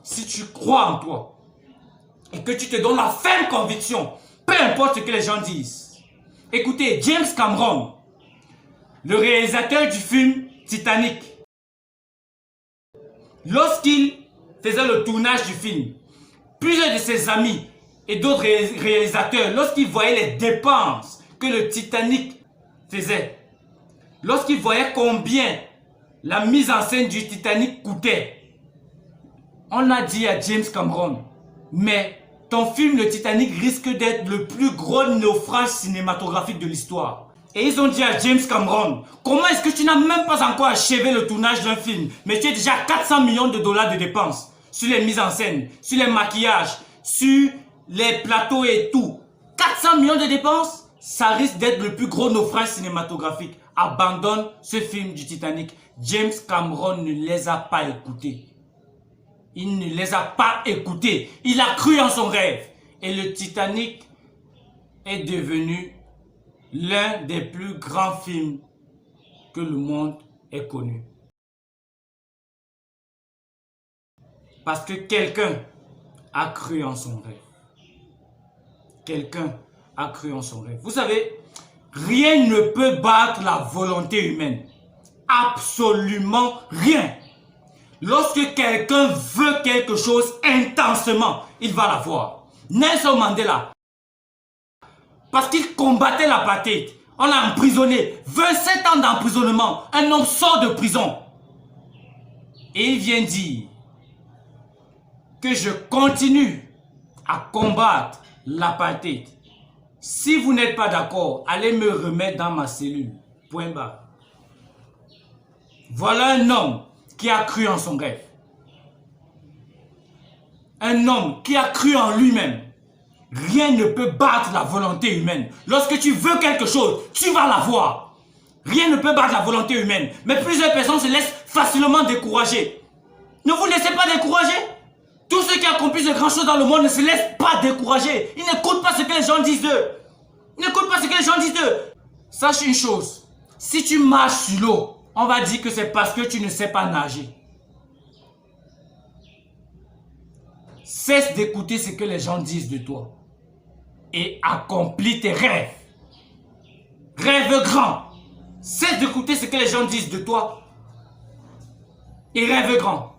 si tu crois en toi et que tu te donnes la ferme conviction, peu importe ce que les gens disent. Écoutez, James Cameron, le réalisateur du film Titanic, lorsqu'il faisait le tournage du film, plusieurs de ses amis et d'autres réalisateurs, lorsqu'ils voyaient les dépenses que le Titanic faisait, lorsqu'ils voyaient combien la mise en scène du Titanic coûtait, on a dit à James Cameron, mais ton film le Titanic risque d'être le plus gros naufrage cinématographique de l'histoire. Et ils ont dit à James Cameron, comment est-ce que tu n'as même pas encore achevé le tournage d'un film, mais tu as déjà 400 millions de dollars de dépenses sur les mises en scène, sur les maquillages, sur les plateaux et tout. 400 millions de dépenses, ça risque d'être le plus gros naufrage cinématographique. Abandonne ce film du Titanic. James Cameron ne les a pas écoutés. Il ne les a pas écoutés. Il a cru en son rêve. Et le Titanic est devenu l'un des plus grands films que le monde ait connu. Parce que quelqu'un a cru en son rêve. Quelqu'un a cru en son rêve. Vous savez, rien ne peut battre la volonté humaine. Absolument rien. Lorsque quelqu'un veut quelque chose intensement, il va l'avoir. Nelson Mandela, parce qu'il combattait l'apartheid, on l'a emprisonné. 27 ans d'emprisonnement. Un homme sort de prison. Et il vient dire que je continue à combattre l'apartheid. Si vous n'êtes pas d'accord, allez me remettre dans ma cellule. Point barre. Voilà un homme qui a cru en son rêve. Un homme qui a cru en lui-même. Rien ne peut battre la volonté humaine. Lorsque tu veux quelque chose, tu vas l'avoir. Rien ne peut battre la volonté humaine. Mais plusieurs personnes se laissent facilement décourager. Ne vous laissez pas décourager. Tous ceux qui accomplissent de grandes choses dans le monde ne se laissent pas décourager. Ils n'écoutent pas ce que les gens disent d'eux. Ils n'écoutent pas ce que les gens disent d'eux. Sache une chose. Si tu marches sur l'eau, on va dire que c'est parce que tu ne sais pas nager. Cesse d'écouter ce que les gens disent de toi. Et accomplis tes rêves. Rêve grand. Cesse d'écouter ce que les gens disent de toi. Et rêve grand.